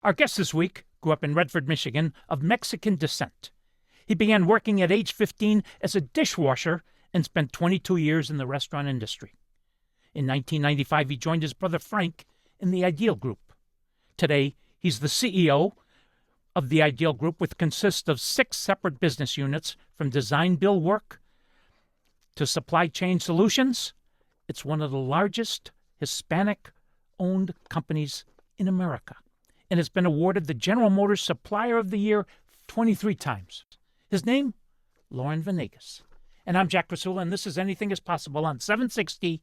Our guest this week grew up in Redford, Michigan, of Mexican descent. He began working at age 15 as a dishwasher and spent 22 years in the restaurant industry. In 1995, he joined his brother Frank in the Ideal Group. Today, he's the CEO of the Ideal Group, which consists of 6 separate business units, from design build work to supply chain solutions. It's one of the largest Hispanic-owned companies in America, and has been awarded the General Motors Supplier of the Year 23 times. His name, Loren Venegas. And I'm Jack Krasula, and this is Anything is Possible on 760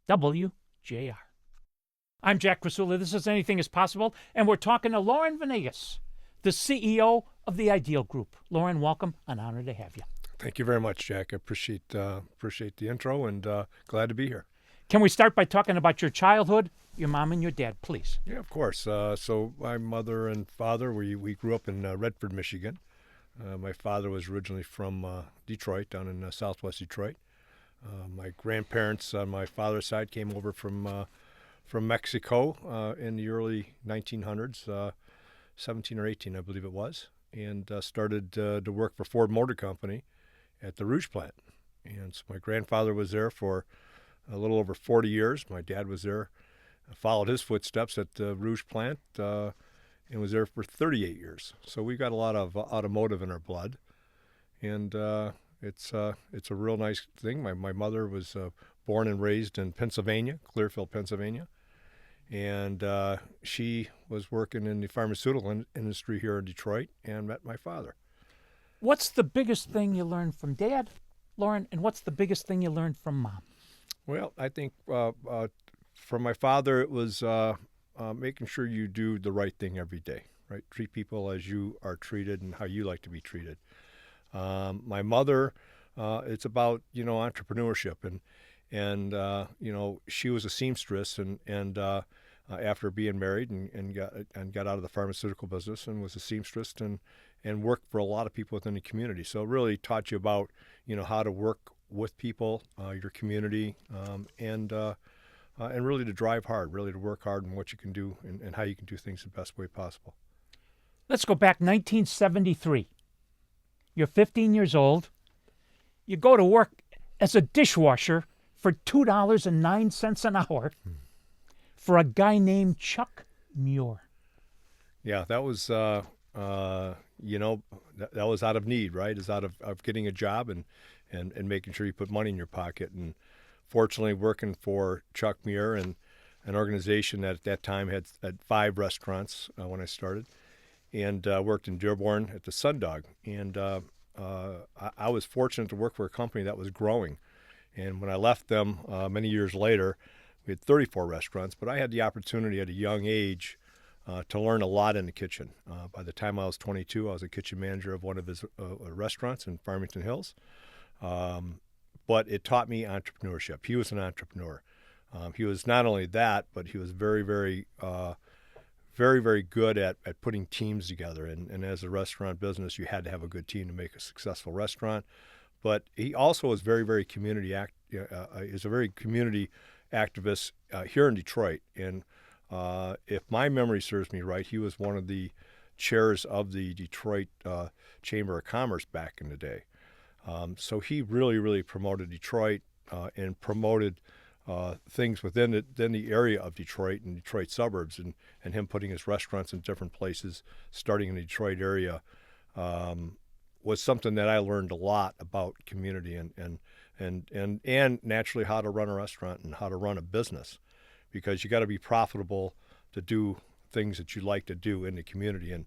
WJR. I'm Jack Krasula, this is Anything is Possible, and we're talking to Loren Venegas, the CEO of the Ideal Group. Loren, welcome. An honor to have you. Thank you very much, Jack. I appreciate the intro, and glad to be here. Can we start by talking about your childhood, your mom and your dad, please? Yeah, of course. So my mother and father, we grew up in Redford, Michigan. My father was originally from Detroit, down in southwest Detroit. My grandparents on my father's side came over from Mexico in the early 1900s, 17 or 18, I believe it was, and started to work for Ford Motor Company at the Rouge plant. And so my grandfather was there for a little over 40 years. My dad was there, followed his footsteps at the Rouge plant, and was there for 38 years. So we got a lot of automotive in our blood, and it's a real nice thing. My mother was born and raised in Pennsylvania, Clearfield, Pennsylvania, and she was working in the pharmaceutical industry here in Detroit and met my father. What's the biggest thing you learned from Dad, Loren, and what's the biggest thing you learned from Mom? Well, I think from my father, it was making sure you do the right thing every day, right? Treat people as you are treated and how you like to be treated. My mother, it's about, entrepreneurship, and she was a seamstress, and after being married and got out of the pharmaceutical business, and was a seamstress and worked for a lot of people within the community. So it really taught you about, how to work with people, your community, and really to drive hard, really to work hard, and what you can do and how you can do things the best way possible. Let's go back 1973. You're 15 years old. You go to work as a dishwasher for $2.09 an hour for a guy named Chuck Muir. Yeah, that was, that was out of need, right? It's out of getting a job and making sure you put money in your pocket. And fortunately, working for Chuck Muir and an organization that at that time had 5 restaurants when I started, and worked in Dearborn at the Sundog. And I was fortunate to work for a company that was growing. And when I left them many years later, we had 34 restaurants, but I had the opportunity at a young age to learn a lot in the kitchen. By the time I was 22, I was a kitchen manager of one of his restaurants in Farmington Hills. But it taught me entrepreneurship. He was an entrepreneur. He was not only that, but he was very, very, very, very good at putting teams together. And as a restaurant business, you had to have a good team to make a successful restaurant. But he also was very, very is a very community activist here in Detroit. And if my memory serves me right, he was one of the chairs of the Detroit Chamber of Commerce back in the day. So he really, really promoted Detroit and promoted things within the area of Detroit and Detroit suburbs, and him putting his restaurants in different places, starting in the Detroit area, was something that I learned a lot about community and naturally how to run a restaurant and how to run a business, because you got to be profitable to do things that you like to do in the community, and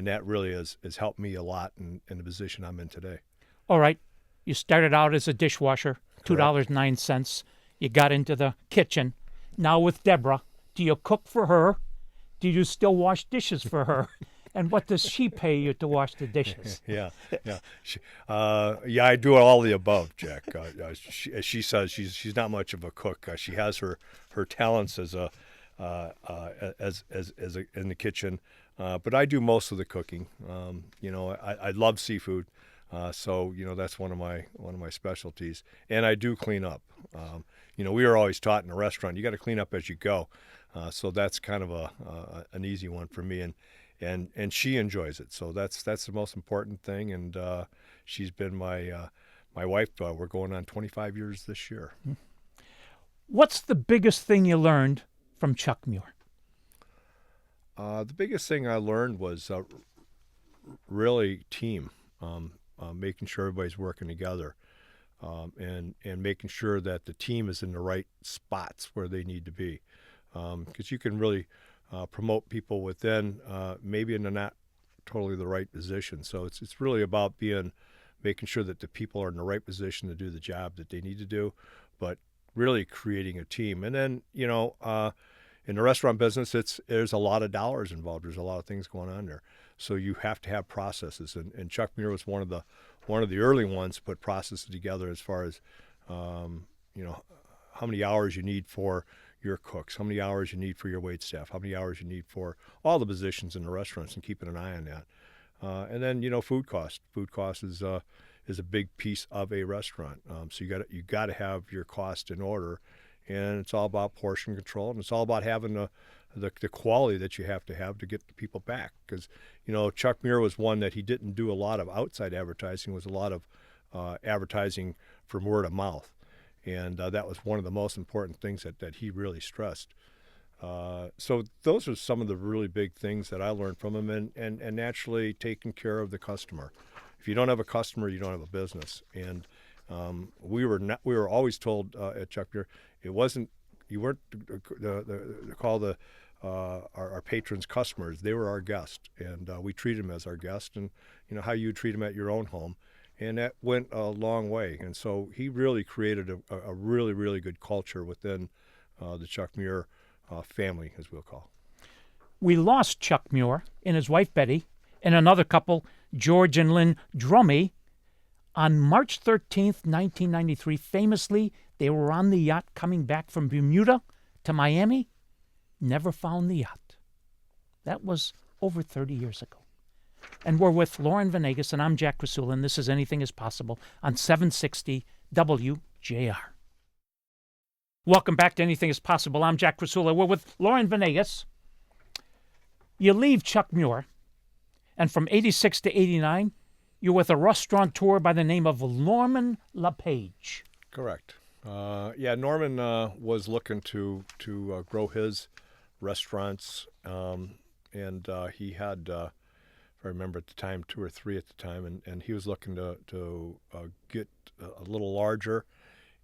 that really has helped me a lot in the position I'm in today. All right. You started out as a dishwasher, $2.09. You got into the kitchen. Now with Deborah, do you cook for her? Do you still wash dishes for her? And what does she pay you to wash the dishes? Yeah. I do all the above, Jack. As she says, she's not much of a cook. She has her talents as in the kitchen, but I do most of the cooking. I love seafood. So that's one of my specialties, and I do clean up. We were always taught in a restaurant, you got to clean up as you go. So that's kind of an easy one for me, and she enjoys it. So that's the most important thing. And she's been my wife. We're going on 25 years this year. What's the biggest thing you learned from Chuck Muir? The biggest thing I learned was really team, making sure everybody's working together, and making sure that the team is in the right spots where they need to be, because you can really promote people within maybe in the not totally the right position. So it's really about making sure that the people are in the right position to do the job that they need to do, but really creating a team. And then in the restaurant business, there's a lot of dollars involved. There's a lot of things going on there. So you have to have processes, and Chuck Muir was one of the early ones to put processes together as far as how many hours you need for your cooks, how many hours you need for your wait staff, how many hours you need for all the positions in the restaurants, and keeping an eye on that. And then food cost. Food cost is a big piece of a restaurant. So you got to have your cost in order, and it's all about portion control, and it's all about having the quality that you have to get the people back. Because Chuck Muir was one that he didn't do a lot of outside advertising. It was a lot of advertising from word of mouth, and that was one of the most important things that he really stressed. So those are some of the really big things that I learned from him, and naturally taking care of the customer. If you don't have a customer, you don't have a business. And we were always told at Chuck Muir, you weren't to call our patrons customers. They were our guests, and we treated them as our guest, and how you treat them at your own home. And that went a long way. And so he really created a really, really good culture within the Chuck Muir family, as we'll call. We lost Chuck Muir and his wife Betty and another couple, George and Lynn Drummy, on March 13th, 1993. Famously, they were on the yacht coming back from Bermuda to Miami, never found the yacht. That was over 30 years ago. And we're with Loren Venegas, and I'm Jack Krasula, and this is Anything is Possible on 760 WJR. Welcome back to Anything is Possible. I'm Jack Krasula. We're with Loren Venegas. You leave Chuck Muir, and from 86 to 89, you're with a restaurateur by the name of Norman LePage. Correct. Norman was looking to grow his restaurants, and he had, if I remember at the time, 2 or 3 at the time, and he was looking to get a little larger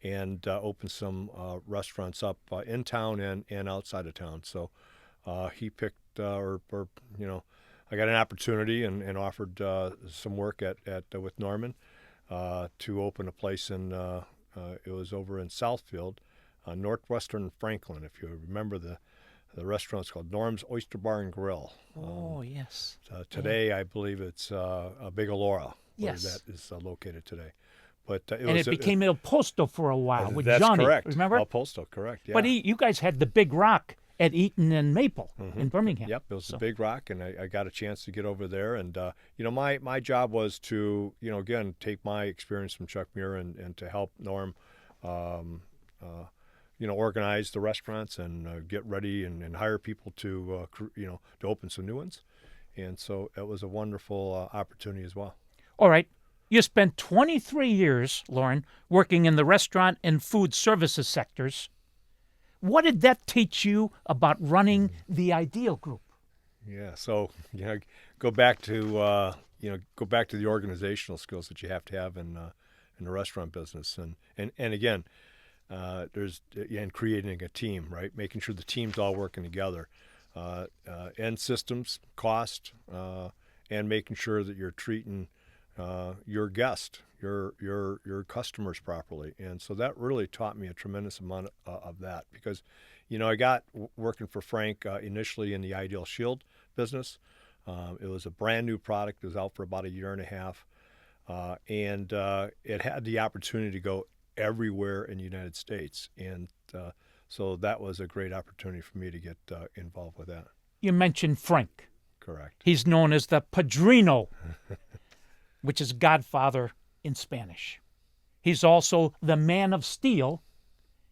and open some restaurants up in town and outside of town. So he picked, I got an opportunity and offered some work with Norman to open a place in, it was over in Southfield, northwestern Franklin. If you remember, the restaurant's called Norm's Oyster Bar and Grill. Oh, yes. Today, I believe it's Bigalora, where yes, that is located today. But it became El Posto for a while with that's Johnny. Correct. Remember? El Posto, correct. Yeah. But you guys had the Big Rock at Eaton and Maple in Birmingham. Yep, it was the Big Rock, and I got a chance to get over there. And my job was to again take my experience from Chuck Muir and to help Norm, organize the restaurants and get ready and hire people to open some new ones. And so it was a wonderful opportunity as well. All right. You spent 23 years, Loren, working in the restaurant and food services sectors. What did that teach you about running the Ideal Group? Yeah, so go back to the organizational skills that you have to have in the restaurant business, and again, there's creating a team, right? Making sure the team's all working together, and systems, cost, and making sure that you're treating your guest, your customers properly. And so that really taught me a tremendous amount of that, because I got working for Frank initially in the Ideal Shield business. It was a brand new product. It was out for about a year and a half, and it had the opportunity to go everywhere in the United States, and so that was a great opportunity for me to get involved with that. You mentioned Frank. Correct. He's known as the Padrino, which is Godfather in Spanish. He's also the Man of Steel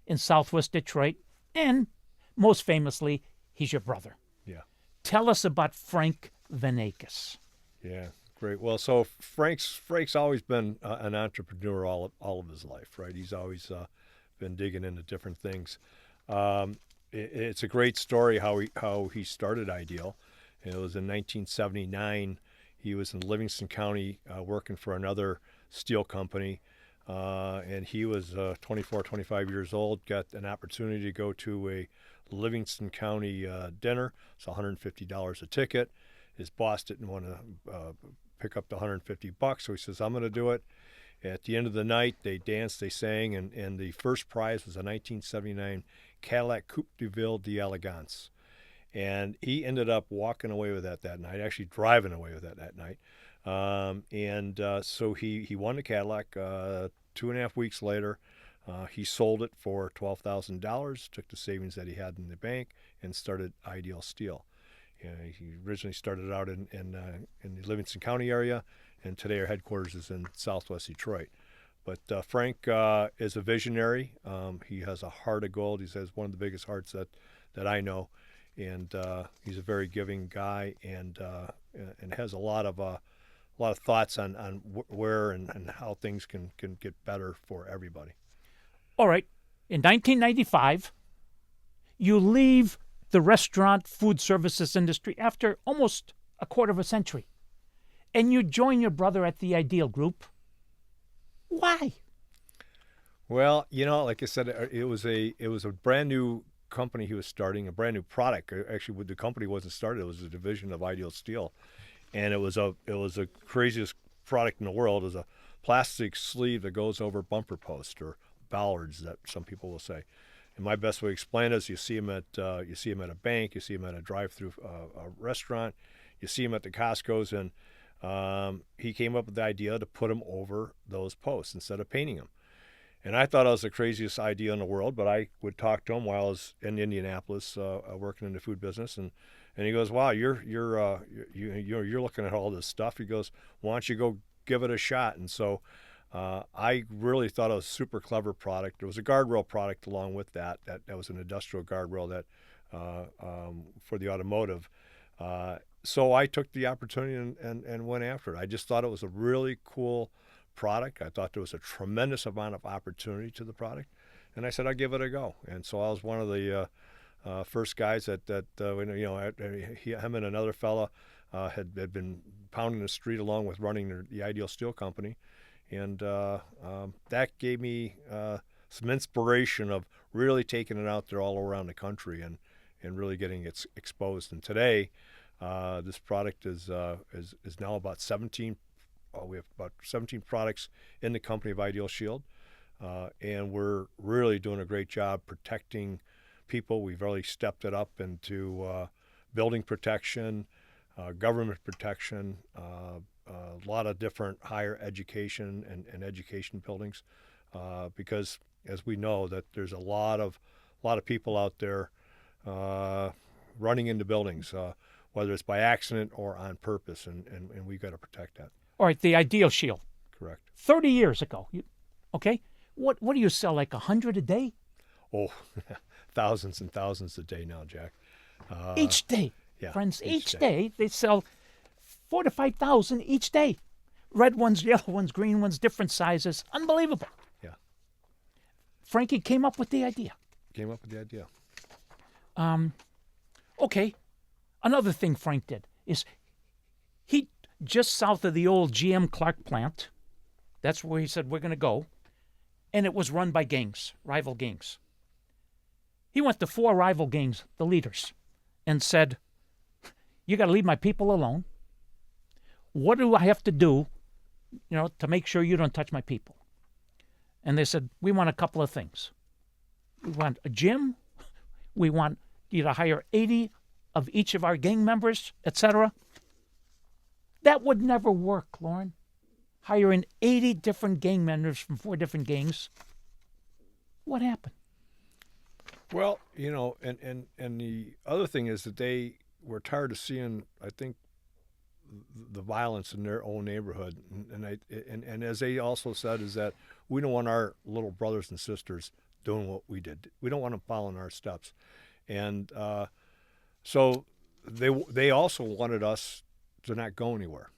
in Southwest Detroit, and most famously, he's your brother. Yeah. Tell us about Frank Venegas. Yeah, great. Well, so Frank's always been an entrepreneur all of his life, right? He's always been digging into different things. It's a great story how he started Ideal. It was in 1979. He was in Livingston County working for another steel company, and he was 24, 25 years old. Got an opportunity to go to a Livingston County dinner. It's $150 a ticket. His boss didn't want to pick up the $150, so he says, "I'm going to do it." At the end of the night, they danced, they sang, and the first prize was a 1979 Cadillac Coupe de Ville d'Elegance. And he ended up walking away with that night, actually driving away with that night. So he won the Cadillac. 2.5 weeks later, he sold it for $12,000, took the savings that he had in the bank, and started Ideal Steel. He originally started out in the Livingston County area, and today our headquarters is in Southwest Detroit. But Frank is a visionary. He has a heart of gold. He has one of the biggest hearts that I know, and he's a very giving guy, and has a lot of thoughts on where and how things can get better for everybody. All right. In 1995, you leave the restaurant food services industry after almost a quarter of a century, and you join your brother at the Ideal Group. Why? Well, like I said, it was a brand new company he was starting, a brand new product. Actually, the company wasn't started; it was a division of Ideal Steel, and it was a craziest product in the world. It was a plastic sleeve that goes over bumper posts or bollards, that some people will say. And my best way to explain it is you see them at a bank, you see them at a drive-through a restaurant, you see them at the Costco's, and he came up with the idea to put them over those posts instead of painting them. And I thought it was the craziest idea in the world, but I would talk to him while I was in Indianapolis working in the food business, and he goes, "Wow, you're looking at all this stuff." He goes, "Why don't you go give it a shot?" And so I really thought it was a super clever product. There was a guardrail product along with that was an industrial guardrail that for the automotive. So I took the opportunity and went after it. I just thought it was a really cool product. I thought there was a tremendous amount of opportunity to the product, and I said I'd give it a go. And so I was one of the first guys that him and another fella had been pounding the street along with running the Ideal Steel Company. And that gave me some inspiration of really taking it out there all around the country and really getting it exposed. And today, this product is now about 17. We have about 17 products in the company of Ideal Shield, and we're really doing a great job protecting people. We've really stepped it up into building protection, government protection. A lot of different higher education and education buildings, because as we know that there's a lot of people out there running into buildings, whether it's by accident or on purpose, and we've got to protect that. All right, the Ideal Shield. Correct. 30 years ago. Okay? What do you sell, like 100 a day? Oh, thousands and thousands a day now, Jack. Each day, yeah, friends. Each day they sell 4,000 to 5,000 each day. Red ones, yellow ones, green ones, different sizes. Unbelievable. Yeah. Frankie came up with the idea. Okay. Another thing Frank did is he, just south of the old GM Clark plant, that's where he said we're going to go, and it was run by gangs, rival gangs. He went to 4 rival gangs, the leaders, and said, "You got to leave my people alone. What do I have to do, to make sure you don't touch my people?" And they said, "We want a couple of things. We want a gym. We want you to hire 80 of each of our gang members, etc." That would never work, Loren. Hiring 80 different gang members from 4 different gangs. What happened? Well, and the other thing is that they were tired of seeing, I think, the violence in their own neighborhood, and as they also said, is that we don't want our little brothers and sisters doing what we did. We don't want them following our steps, And so they also wanted us to not go anywhere.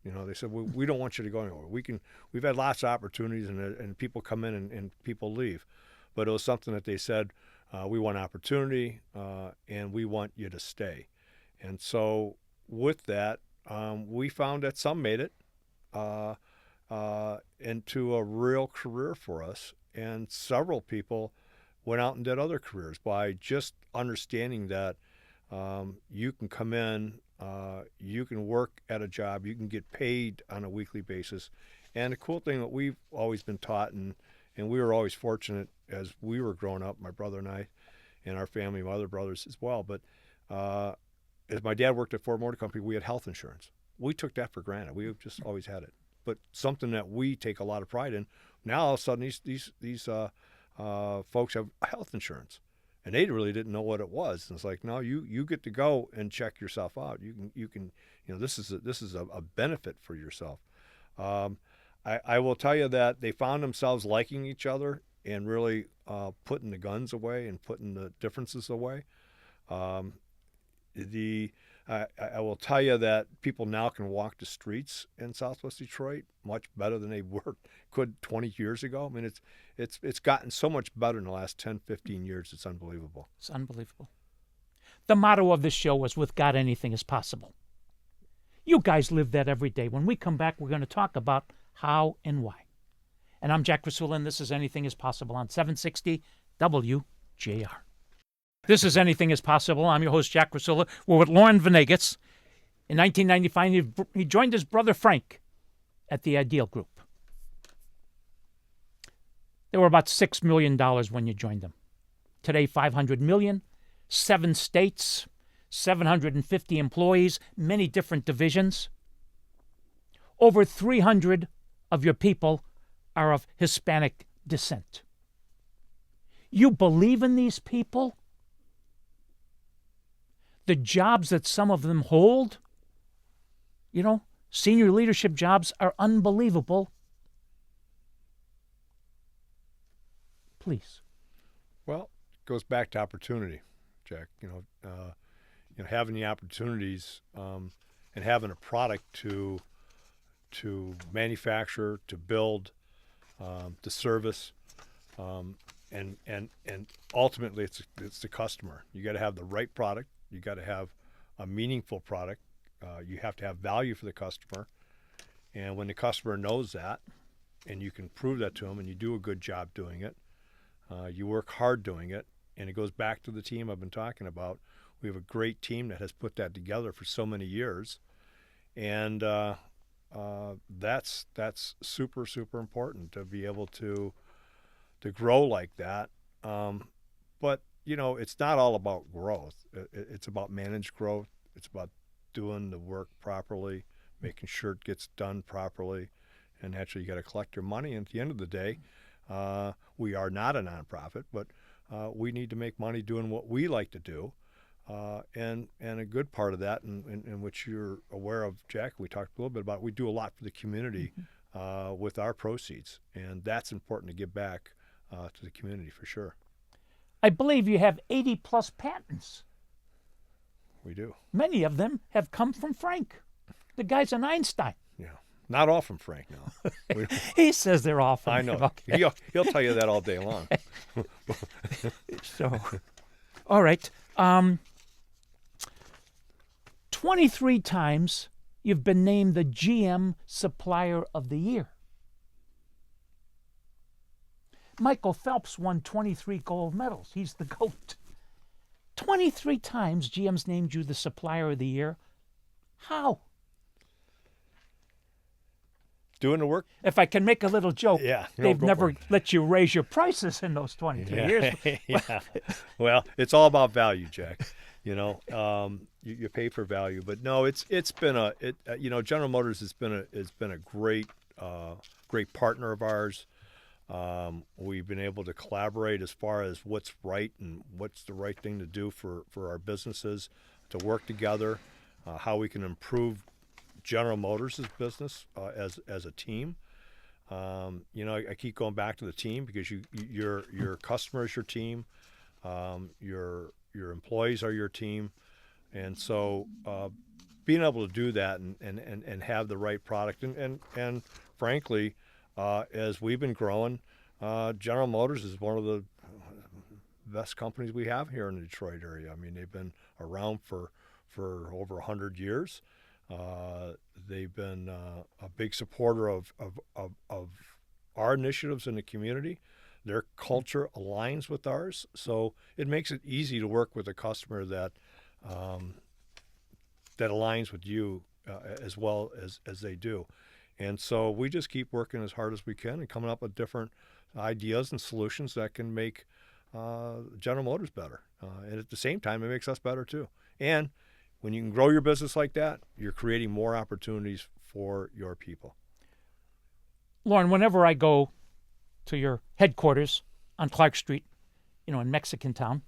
You know, they said, we don't want you to go anywhere. We've had lots of opportunities, and people come in and people leave. But it was something that they said, we want opportunity, and we want you to stay. And so with that, we found that some made it into a real career for us. And several people went out and did other careers by just understanding that you can come in, you can work at a job, you can get paid on a weekly basis. And the cool thing that we've always been taught, and we were always fortunate as we were growing up, my brother and I, and our family, my other brothers as well. But as my dad worked at Ford Motor Company, we had health insurance. We took that for granted. We just always had it. But something that we take a lot of pride in. Now all of a sudden these folks have health insurance, and they really didn't know what it was. And it's like, no, you get to go and check yourself out. You can this is a benefit for yourself. I will tell you that they found themselves liking each other and really putting the guns away and putting the differences away. I will tell you that people now can walk the streets in Southwest Detroit much better than they could 20 years ago. I mean, it's gotten so much better in the last 10, 15 years. It's unbelievable. It's unbelievable. The motto of this show was, with God, anything is possible. You guys live that every day. When we come back, we're going to talk about how and why. And I'm Jack Krasula, and this is Anything is Possible on 760 WJR. This is Anything is Possible. I'm your host, Jack Krasula. We're with Loren Venegas. In 1995, he joined his brother Frank at the Ideal Group. They were about $6 million when you joined them. Today, $500 million, 7 states, 750 employees, many different divisions. Over 300 of your people are of Hispanic descent. You believe in these people? The jobs that some of them hold, senior leadership jobs, are unbelievable. Please. Well, it goes back to opportunity, Jack. Having the opportunities and having a product to manufacture, to build, to service, and ultimately it's the customer. You got to have the right product. You got to have a meaningful product. You have to have value for the customer. And when the customer knows that, and you can prove that to them, and you do a good job doing it, you work hard doing it, and it goes back to the team I've been talking about. We have a great team that has put that together for so many years, and that's super, super important to be able to grow like that. But it's not all about growth. It's about managed growth. It's about doing the work properly, making sure it gets done properly, and naturally you got to collect your money. And at the end of the day, we are not a nonprofit, but we need to make money doing what we like to do. And a good part of that, in which you're aware of, Jack, we talked a little bit about, we do a lot for the community with our proceeds, and that's important to give back to the community for sure. I believe you have 80-plus patents. We do. Many of them have come from Frank. The guy's an Einstein. Yeah. Not all from Frank, no. He says they're all from I know. him. Okay. He'll tell you that all day long. So, all right. 23 times you've been named the GM Supplier of the Year. Michael Phelps won 23 gold medals. He's the GOAT. 23 times GM's named you the Supplier of the Year. How? Doing the work. If I can make a little joke, they've never let you raise your prices in those 23 years. Yeah. Well, it's all about value, Jack. You pay for value, but no, it's been General Motors has been a great partner of ours. We've been able to collaborate as far as what's right and what's the right thing to do for our businesses, to work together, how we can improve General Motors' business as a team. I keep going back to the team because your customer is your team. Your your employees are your team, and so being able to do that and have the right product and frankly, as we've been growing, General Motors is one of the best companies we have here in the Detroit area. I mean, they've been around for over 100 years. They've been a big supporter of our initiatives in the community. Their culture aligns with ours, so it makes it easy to work with a customer that aligns with you as well as they do. And so we just keep working as hard as we can and coming up with different ideas and solutions that can make General Motors better. And at the same time, it makes us better too. And when you can grow your business like that, you're creating more opportunities for your people. Loren, whenever I go to your headquarters on Clark Street, in Mexican Town,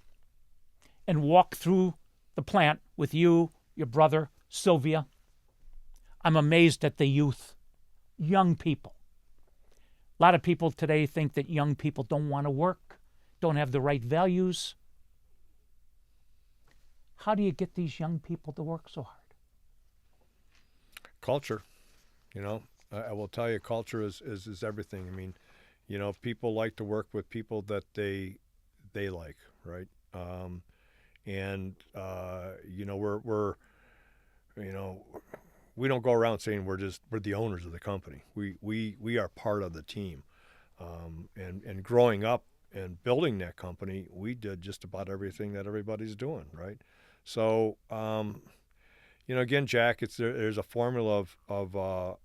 and walk through the plant with you, your brother, Sylvia, I'm amazed at the youth, young people. A lot of people today think that young people don't want to work, don't have the right values. How do you get these young people to work so hard? Culture, I will tell you, culture is everything. I mean, people like to work with people that they like, right? We don't go around saying we're the owners of the company. We are part of the team. And growing up and building that company, we did just about everything that everybody's doing, right? So, again, Jack, there's a formula of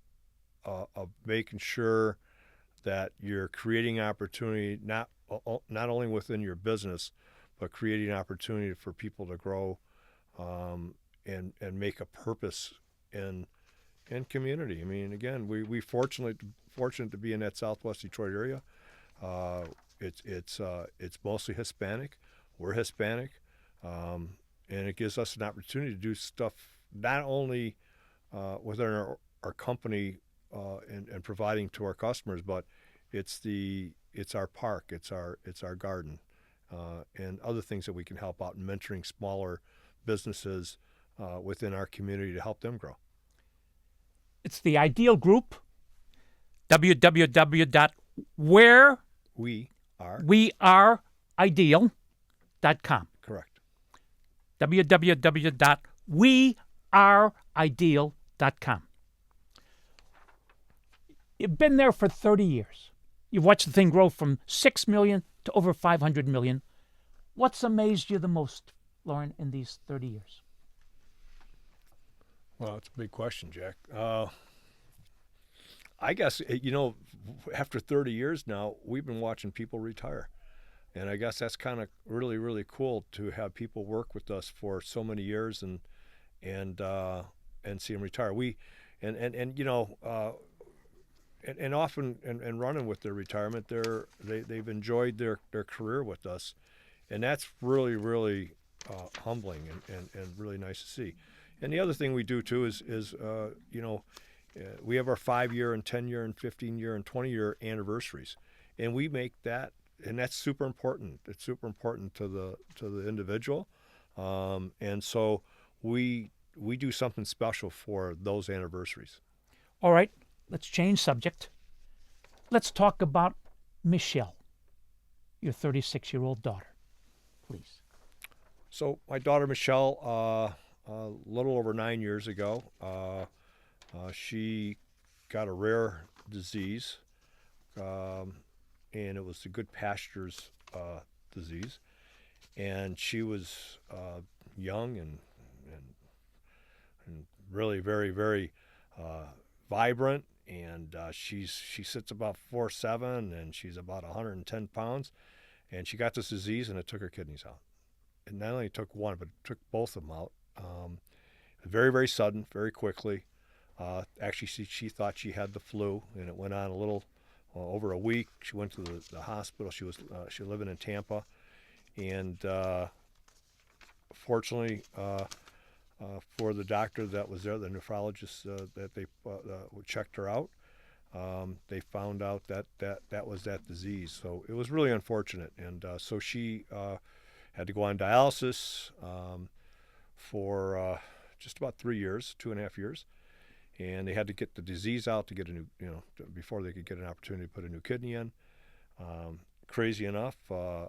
making sure that you're creating opportunity not only within your business, but creating opportunity for people to grow and make a purpose in community. I mean, again, we fortunate to be in that Southwest Detroit area. It's mostly Hispanic. We're Hispanic, and it gives us an opportunity to do stuff not only within our company and providing to our customers, but it's our park, it's our garden, and other things that we can help out in mentoring smaller businesses within our community to help them grow. It's the Ideal Group. www.weareideal.com. Correct. www.weareideal.com. You've been there for 30 years. You've watched the thing grow from 6 million to over 500 million. What's amazed you the most, Loren, in these 30 years? Well, that's a big question, Jack. I guess, after 30 years now, we've been watching people retire. And I guess that's kind of really, really cool to have people work with us for so many years and see them retire. And often running with their retirement, they've enjoyed their career with us. And that's really, really humbling and really nice to see. And the other thing we do too is we have our 5-year and 10-year and 15-year and 20-year anniversaries, and we make that, and that's super important. It's super important to the individual, and so we do something special for those anniversaries. All right, let's change subject. Let's talk about Michelle, your 36-year-old daughter, please. So my daughter Michelle, a little over 9 years ago, she got a rare disease, and it was the good pastures disease. And she was young and really very, very vibrant. And she sits about 4'7", and she's about 110 pounds. And she got this disease, and it took her kidneys out. It not only took one, but it took both of them out. Very, very sudden, very quickly. Actually, she thought she had the flu, and it went on a little over a week. She went to the hospital. She was living in Tampa, and fortunately for the doctor that was there, the nephrologist that they checked her out, they found out that was that disease. So it was really unfortunate, and so she had to go on dialysis for just about 3 years, 2.5 years. And they had to get the disease out to get a new, before they could get an opportunity to put a new kidney in. Crazy enough, my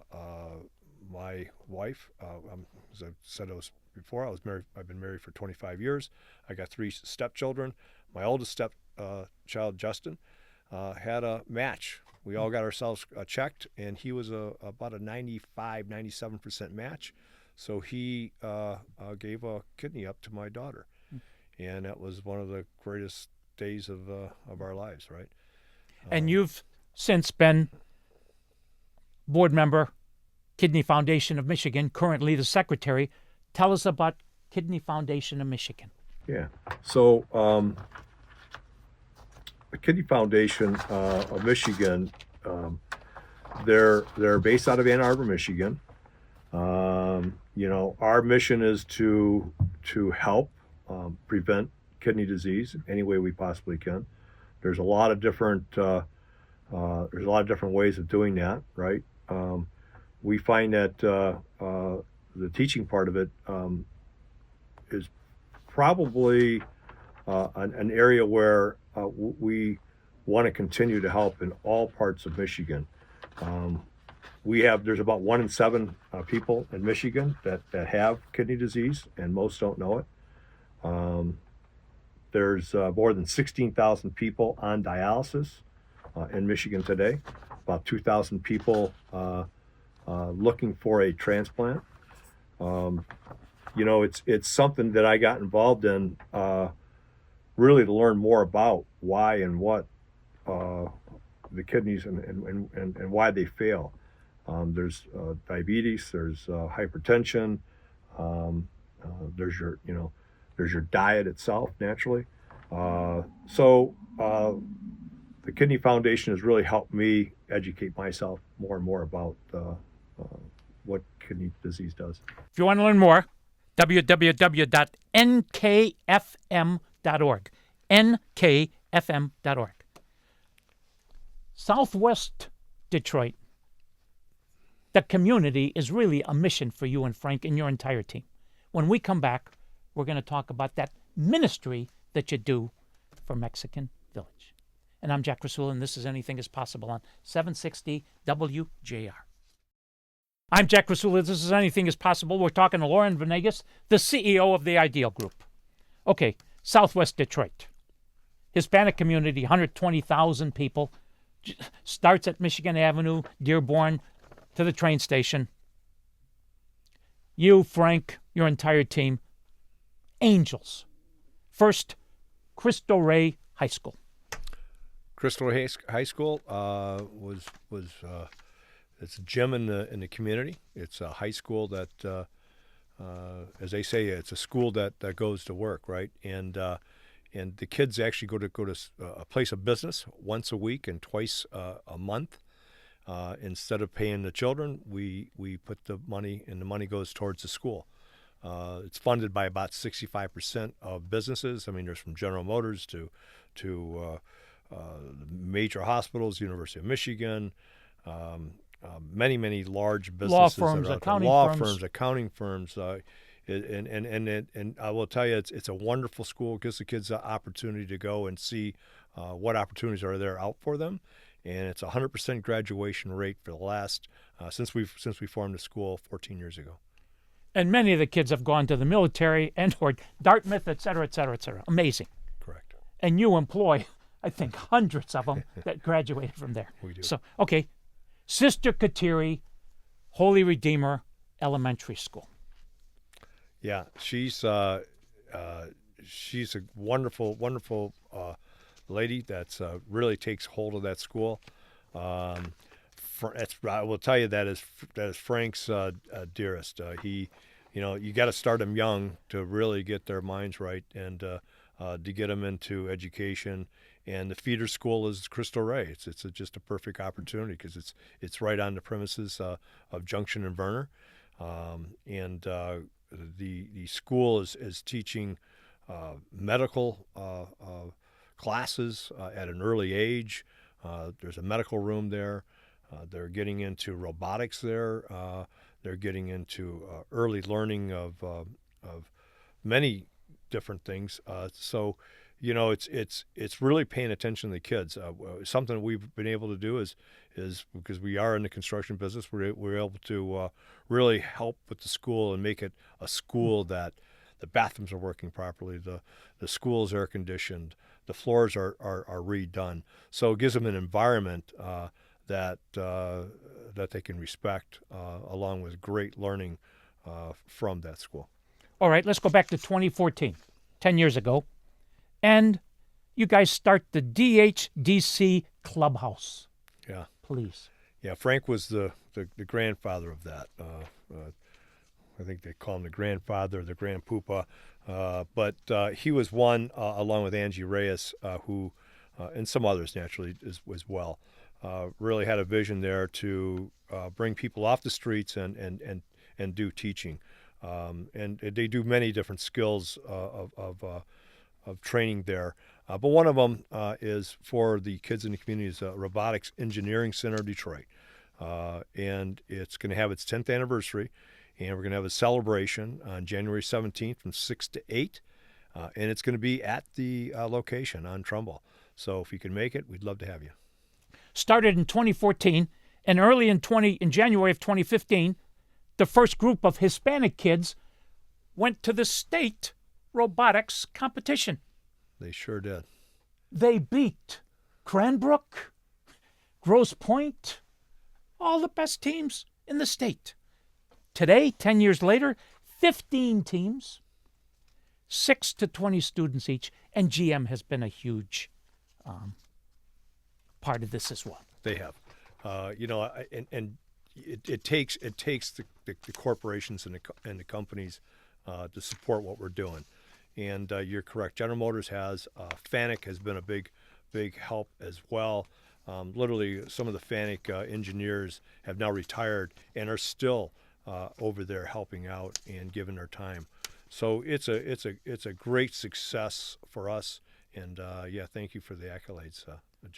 wife, as I said before, I've been married for 25 years. I got 3 stepchildren. My oldest stepchild, Justin, had a match. We all got ourselves checked, and he was about a 97% match. So he gave a kidney up to my daughter. And that was one of the greatest days of our lives, right? And you've since been board member, Kidney Foundation of Michigan, currently the secretary. Tell us about Kidney Foundation of Michigan. Yeah. So the Kidney Foundation of Michigan, they're based out of Ann Arbor, Michigan. Our mission is to help prevent kidney disease any way we possibly can. There's a lot of different ways of doing that, right? We find that the teaching part of it is probably an area where we want to continue to help in all parts of Michigan. There's about 1 in 7 people in Michigan that have kidney disease, and most don't know it. There's more than 16,000 people on dialysis in Michigan today, about 2,000 people looking for a transplant. It's something that I got involved in really to learn more about why and what the kidneys and why they fail. There's diabetes, there's hypertension, there's your diet itself, naturally. So the Kidney Foundation has really helped me educate myself more and more about what kidney disease does. If you want to learn more, www.nkfm.org. nkfm.org. Southwest Detroit, the community is really a mission for you and Frank and your entire team. When we come back, we're going to talk about that ministry that you do for Mexican Village. And I'm Jack Krasula, and this is Anything is Possible on 760 WJR. I'm Jack Krasula. This is Anything is Possible. We're talking to Loren Venegas, the CEO of the Ideal Group. Okay, Southwest Detroit. Hispanic community, 120,000 people. Starts at Michigan Avenue, Dearborn, to the train station. You, Frank, your entire team, angels. First, Cristo Rey High School. Cristo Rey High School was it's a gem in the community. It's a high school that, as they say, it's a school that goes to work, right? And the kids actually go to a place of business once a week and twice a month. Instead of paying the children, we put the money, and the money goes towards the school. It's funded by about 65% of businesses. I mean, there's from General Motors to major hospitals, University of Michigan, many large businesses. Law firms, accounting firms. And I will tell you, it's a wonderful school. It gives the kids the opportunity to go and see what opportunities are there out for them. And it's 100% graduation rate for the last since we formed the school 14 years ago. And many of the kids have gone to the military and/or Dartmouth, et cetera, et cetera, et cetera. Amazing. Correct. And you employ, I think, hundreds of them that graduated from there. We do. So, okay, Sister Kateri, Holy Redeemer Elementary School. Yeah, she's a wonderful lady that's really takes hold of that school. I will tell you that is Frank's dearest. You got to start them young to really get their minds right and to get them into education. And the feeder school is Cristo Rey. It's just a perfect opportunity because it's right on the premises of Junction and Verner, and the school is teaching medical classes at an early age. There's a medical room there. They're getting into robotics there. They're getting into early learning of many different things. So, it's really paying attention to the kids. Something we've been able to do is because we are in the construction business, we're able to really help with the school and make it a school that the bathrooms are working properly, the school's air conditioned, the floors are redone. So it gives them an environment that they can respect, along with great learning from that school. All right, let's go back to 2014, 10 years ago. And you guys start the DHDC Clubhouse. Yeah. Please. Yeah, Frank was the grandfather of that. I think they call him the grandfather, the grandpoopa. But he was one, along with Angie Reyes, who, and some others naturally as well, really had a vision there to bring people off the streets and do teaching. And they do many different skills of training there. But one of them is for the kids in the community's Robotics Engineering Center of Detroit. And it's going to have its 10th anniversary, and we're going to have a celebration on January 17th from 6 to 8. And it's going to be at the location on Trumbull. So if you can make it, we'd love to have you. Started in 2014, and early in January of 2015, the first group of Hispanic kids went to the state robotics competition. They sure did. They beat Cranbrook, Grosse Pointe, all the best teams in the state. Today, 10 years later, 15 teams, 6 to 20 students each, and GM has been a huge part of this as well. They have. And it takes the corporations and the companies to support what we're doing. And you're correct. General Motors has. FANUC has been a big help as well. Literally, some of the FANUC engineers have now retired and are still over there helping out and giving their time. So it's a great success for us. And thank you for the accolades.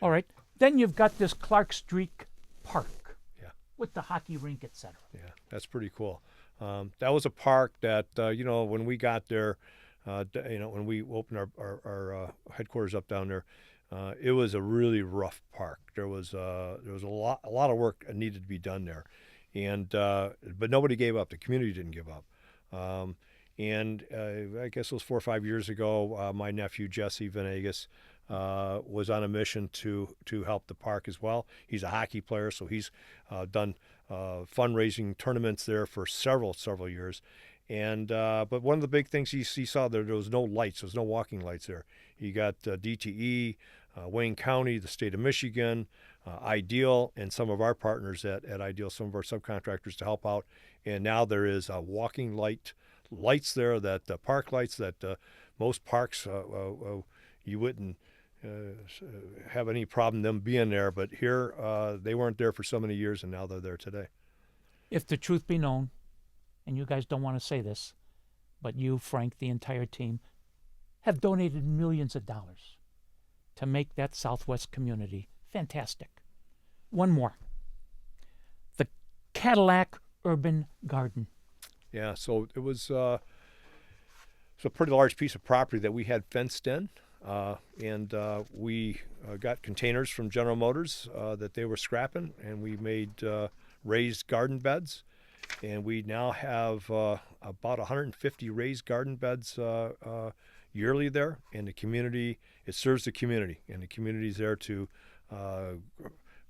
All right. Then you've got this Clark Street Park. Yeah. With the hockey rink, etc. Yeah, that's pretty cool. That was a park that when we got there, when we opened our headquarters up down there, it was a really rough park. There was a lot of work needed to be done there, and but nobody gave up. The community didn't give up. And I guess it was 4 or 5 years ago, my nephew Jesse Venegas was on a mission to help the park as well. He's a hockey player, so he's done fundraising tournaments there for several years. And but one of the big things he saw there was no lights. There was no walking lights there. He got DTE, Wayne County, the state of Michigan, Ideal, and some of our partners at Ideal, some of our subcontractors to help out. And now there is a walking lights there, that park lights that most parks you wouldn't have any problem them being there. But here they weren't there for so many years, and now they're there today. If the truth be known, and you guys don't want to say this, but you, Frank, the entire team, have donated millions of dollars to make that Southwest community fantastic. One more. The Cadillac Urban Garden. Yeah, so it was a pretty large piece of property that we had fenced in, and we got containers from General Motors that they were scrapping, and we made raised garden beds. And we now have about 150 raised garden beds yearly there. And the community, it serves the community. And the community's there to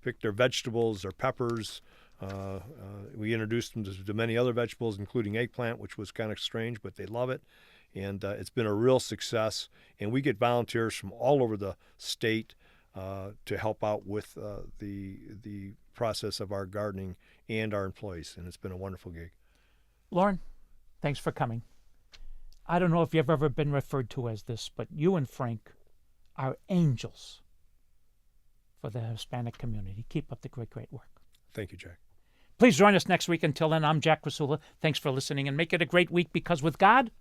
pick their vegetables, their peppers. We introduced them to many other vegetables, including eggplant, which was kind of strange, but they love it. And it's been a real success. And we get volunteers from all over the state to help out with the process of our gardening and our employees, and it's been a wonderful gig. Loren, thanks for coming. I don't know if you've ever been referred to as this, but you and Frank are angels for the Hispanic community. Keep up the great work. Thank you, Jack. Please join us next week. Until then, I'm Jack Krasula. Thanks for listening, and make it a great week, because with God,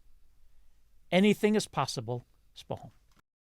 anything is possible. Spohom.